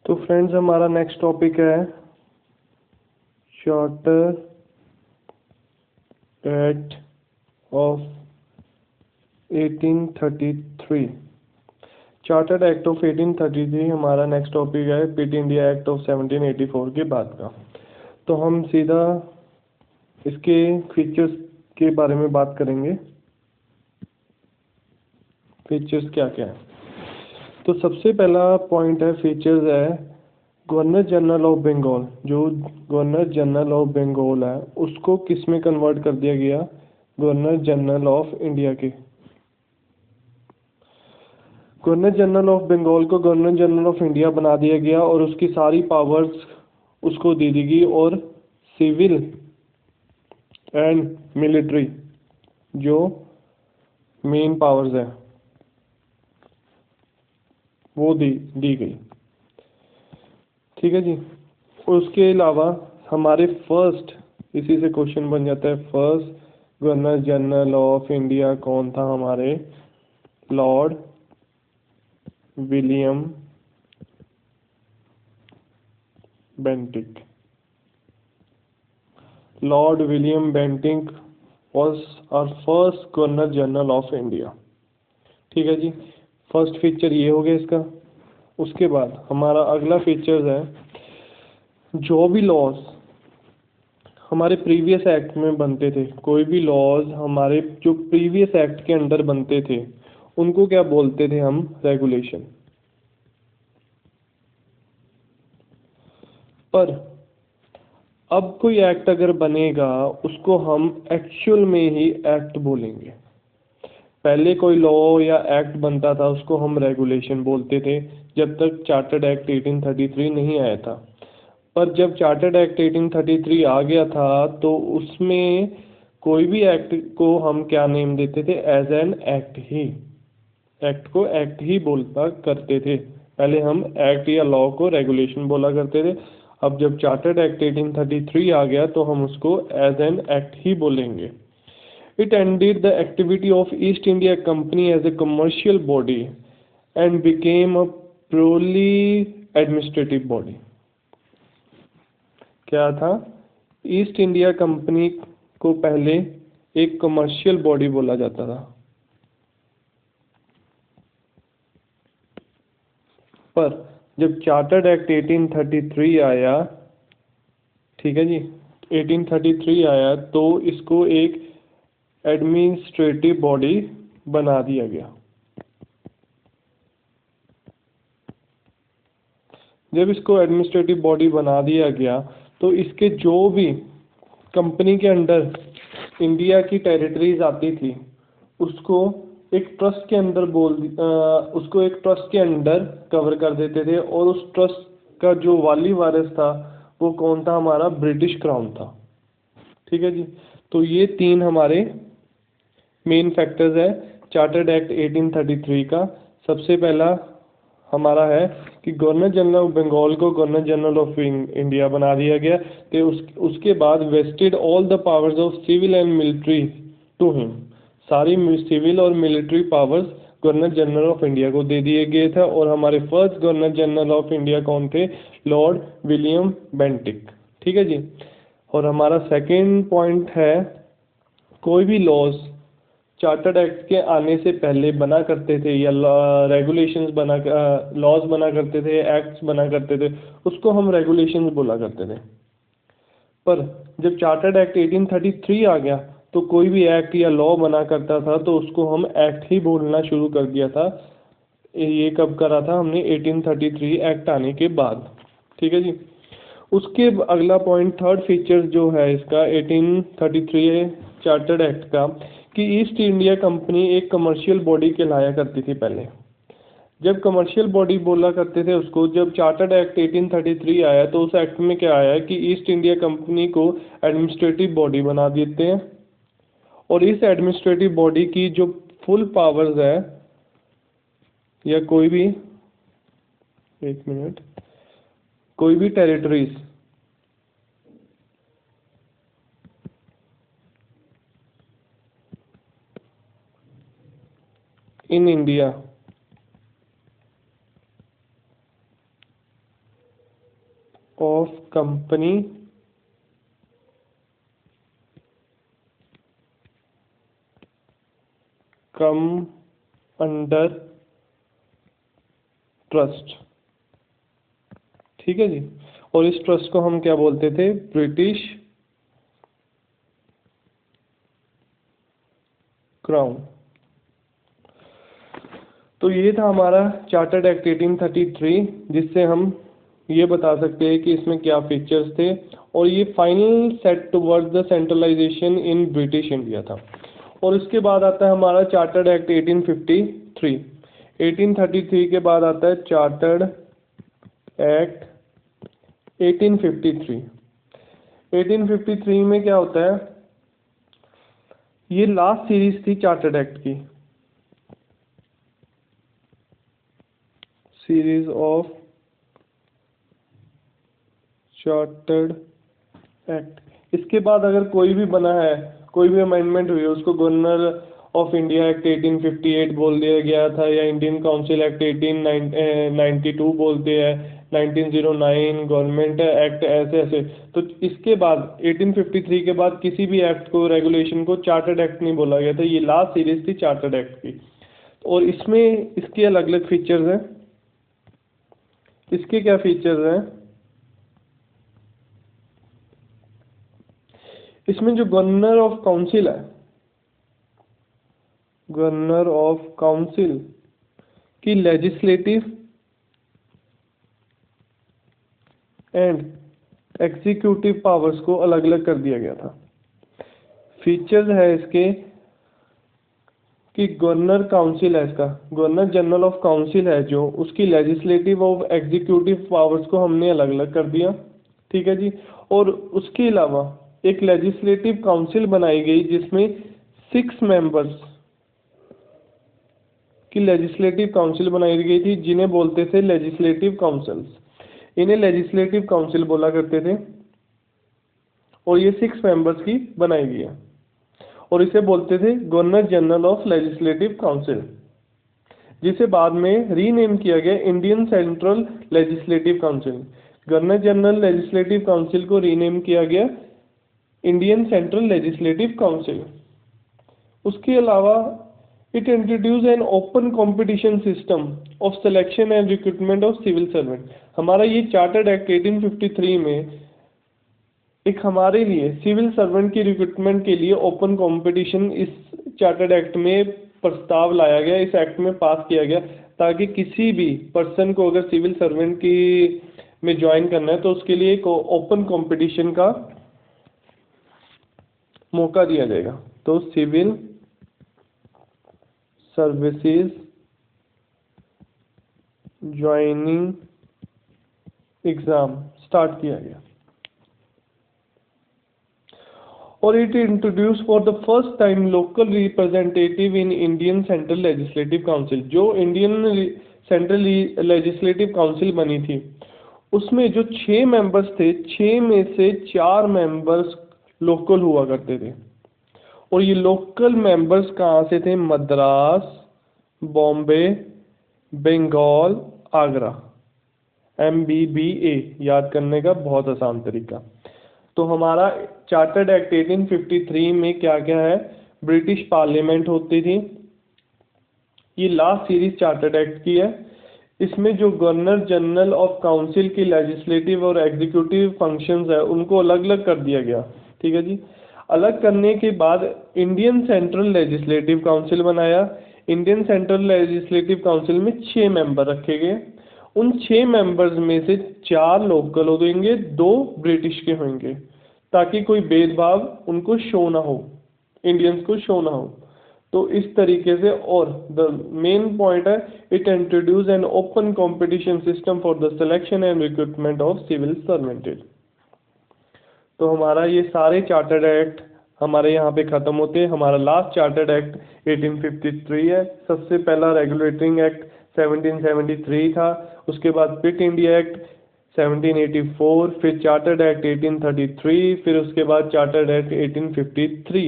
तो फ्रेंड्स हमारा next topic है charter act of 1833। Chartered act of 1833 हमारा नेक्स्ट टॉपिक है क्विट इंडिया एक्ट ऑफ 1784 के बाद का। तो हम सीधा इसके फीचर्स के बारे में बात करेंगे। फीचर्स क्या क्या है, तो सबसे पहला पॉइंट है फीचर्स है गवर्नर जनरल ऑफ बंगाल। जो गवर्नर जनरल ऑफ बंगाल है उसको किस में कन्वर्ट कर दिया गया, गवर्नर जनरल ऑफ इंडिया के। गवर्नर जनरल ऑफ बंगाल को गवर्नर जनरल ऑफ इंडिया बना दिया गया और उसकी सारी पावर्स उसको दे दी गई और सिविल एंड मिलिट्री जो मेन पावर्स है वो दी गई। ठीक है जी। उसके अलावा हमारे फर्स्ट, इसी से क्वेश्चन बन जाता है, first governor general of India कौन था हमारे, Lord William Bentinck. Lord William Bentinck was our first governor general of India. ठीक है जी, फर्स्ट फीचर ये हो गया इसका। उसके बाद हमारा अगला फीचर है जो भी लॉज हमारे प्रीवियस एक्ट में बनते थे, कोई भी लॉज हमारे जो प्रीवियस एक्ट के अंडर बनते थे उनको क्या बोलते थे हम, रेगुलेशन। पर अब कोई एक्ट अगर बनेगा उसको हम एक्चुअल में ही एक्ट बोलेंगे। पहले कोई लॉ या एक्ट बनता था उसको हम रेगुलेशन बोलते थे जब तक चार्टर्ड एक्ट 1833 नहीं आया था। पर जब चार्टर्ड एक्ट 1833 आ गया था तो उसमें कोई भी एक्ट को हम क्या नेम देते थे, एज एन एक्ट ही। एक्ट को एक्ट ही बोलता करते थे। पहले हम एक्ट या लॉ को रेगुलेशन बोला करते थे। अब जब चार्टर्ड एक्ट 1833 आ गया तो हम उसको एज एन एक्ट ही बोलेंगे। It ended the activity of East India Company as a commercial body and became a purely administrative body। क्या था, ईस्ट इंडिया कंपनी को पहले एक कमर्शियल बॉडी बोला जाता था, पर जब चार्टर्ड एक्ट 1833 आया, ठीक है जी, 1833 आया तो इसको एक एडमिनिस्ट्रेटिव बॉडी बना दिया गया। जब इसको एडमिनिस्ट्रेटिव बॉडी बना दिया गया तो इसके जो भी कंपनी के अंडर इंडिया की टेरिटरीज आती थी उसको एक ट्रस्ट के अंदर उसको एक ट्रस्ट के अंडर कवर कर देते थे और उस ट्रस्ट का जो वाली वारिस था वो कौन था, हमारा ब्रिटिश क्राउन था। ठीक है जी। तो ये तीन हमारे मेन फैक्टर्स है चार्टर्ड एक्ट 1833 का। सबसे पहला हमारा है कि गवर्नर जनरल ऑफ बंगाल को गवर्नर जनरल ऑफ इंडिया बना दिया गया। तो उसके बाद vested all the powers of civil and military to him. सारी सिविल और military powers governor general of India को दे दिए गए थे। और हमारे first governor general of India कौन थे, लॉर्ड विलियम बेंटिक। ठीक है जी। और हमारा सेकेंड पॉइंट है कोई भी लॉज चार्टर्ड एक्ट के आने से पहले बना करते थे या रेगुलेशंस लॉज बना करते थे, एक्ट्स बना करते थे, उसको हम रेगुलेशंस बोला करते थे। पर जब चार्टर्ड एक्ट 1833 आ गया तो कोई भी एक्ट या लॉ बना करता था तो उसको हम एक्ट ही बोलना शुरू कर दिया था। ये कब करा था हमने, 1833 एक्ट आने के बाद। ठीक है जी। उसके अगला पॉइंट, थर्ड फीचर जो है इसका 1833 चार्टर्ड एक्ट का, कि ईस्ट इंडिया कंपनी एक कमर्शियल बॉडी कहलाया करती थी पहले। जब कमर्शियल बॉडी बोला करते थे उसको, जब चार्टर्ड एक्ट 1833 आया तो उस एक्ट में क्या आया कि ईस्ट इंडिया कंपनी को एडमिनिस्ट्रेटिव बॉडी बना देते हैं और इस एडमिनिस्ट्रेटिव बॉडी की जो फुल पावर्स है या कोई भी, एक मिनट, कोई भी territories in India of company come under trust. ठीक है जी। और इस ट्रस्ट को हम क्या बोलते थे? British crown. तो ये था हमारा चार्टर्ड एक्ट 1833, जिससे हम ये बता सकते हैं कि इसमें क्या फीचर्स थे, और ये final set towards the centralization in British India था। और इसके बाद आता है हमारा चार्टर्ड एक्ट 1853। 1833 के बाद आता है चार्टर्ड एक्ट 1853। 1853 में क्या होता है? ये लास्ट सीरीज थी चार्टर्ड एक्ट की, सीरीज ऑफ चार्टर्ड एक्ट। इसके बाद अगर कोई भी बना है, कोई भी अमेंडमेंट हुई है, उसको गवर्नर ऑफ इंडिया एक्ट 1858 बोल दिया गया था, या इंडियन काउंसिल एक्ट 1892 बोलते हैं, 1909 गवर्नमेंट एक्ट, ऐसे ऐसे। तो इसके बाद 1853 के बाद किसी भी एक्ट को, रेगुलेशन को चार्टर्ड एक्ट नहीं बोला गया था। ये लास्ट सीरीज थी चार्टर्ड एक्ट की। और इसमें इसके अलग अलग फीचर्स हैं। इसके क्या फीचर्स हैं? इसमें जो गवर्नर ऑफ काउंसिल है, गवर्नर ऑफ काउंसिल की लेजिस्लेटिव एंड एग्जीक्यूटिव पावर्स को अलग अलग कर दिया गया था। फीचर्स है इसके कि गवर्नर काउंसिल है, इसका गवर्नर जनरल ऑफ काउंसिल है जो, उसकी लेजिस्लेटिव और एग्जीक्यूटिव पावर्स को हमने अलग अलग कर दिया। ठीक है जी। और उसके अलावा एक लेजिस्लेटिव काउंसिल बनाई गई जिसमें 6 मेंबर्स की लेजिस्लेटिव काउंसिल बनाई गई थी, जिन्हें बोलते थे लेजिस्लेटिव काउंसिल्स। इन्हें लेजिस्लेटिव काउंसिल बोला करते थे, और ये 6 मेंबर्स की बनाई गई है, और इसे बोलते थे governor general of legislative council, जिसे बाद में रीनेम किया गया Indian central legislative council. Governor general legislative council को रीनेम किया गया इंडियन सेंट्रल लेजिस्लेटिव काउंसिल। उसके अलावा it introduce an open competition system of selection and recruitment of civil servant. हमारा ये चार्टर्ड एक्ट 1853 में एक हमारे लिए सिविल सर्वेंट की रिक्रूटमेंट के लिए ओपन कंपटीशन इस चार्टर्ड एक्ट में प्रस्ताव लाया गया, इस एक्ट में पास किया गया, ताकि किसी भी पर्सन को अगर सिविल सर्वेंट की में ज्वाइन करना है तो उसके लिए एक ओपन कंपटीशन का मौका दिया जाएगा। तो civil services joining exam start किया गया, और it introduce for the first time local representative in Indian central legislative council. जो इंडियन सेंट्रल लेजिस्लेटिव काउंसिल बनी थी, उसमें जो 6 मेंबर्स थे, 6 में से 4 मेंबर्स लोकल हुआ करते थे। और ये लोकल मेंबर्स कहाँ से थे? मद्रास, बॉम्बे, बंगाल, आगरा। MBBA याद करने का बहुत आसान तरीका। तो हमारा चार्टर्ड एक्ट 1853 में क्या क्या है? ब्रिटिश पार्लियामेंट होती थी, ये लास्ट सीरीज चार्टर्ड एक्ट की है। इसमें जो गवर्नर जनरल ऑफ काउंसिल की लेजिस्लेटिव और एग्जीक्यूटिव फंक्शंस है, उनको अलग अलग कर दिया गया। ठीक है जी। अलग करने के बाद इंडियन सेंट्रल लेजिस्लेटिव काउंसिल बनाया। इंडियन सेंट्रल लेजिस्लेटिव काउंसिल में 6 मेंबर रखे गए। उन 6 मेंबर्स में से 4 लोकल हो देंगे, 2 ब्रिटिश के होंगे, ताकि कोई भेदभाव उनको शो ना हो, इंडियंस को शो ना हो। तो इस तरीके से, और द मेन पॉइंट है, it introduce an open competition system for the selection and recruitment of civil servants. तो हमारा ये सारे चार्टर्ड एक्ट हमारे यहाँ पे ख़त्म होते हैं। हमारा लास्ट चार्टर्ड एक्ट 1853 है। सबसे पहला रेगुलेटिंग एक्ट 1773 था, उसके बाद क्विट इंडिया एक्ट 1784, फिर चार्टर्ड एक्ट 1833, फिर उसके बाद चार्टर्ड एक्ट 1853।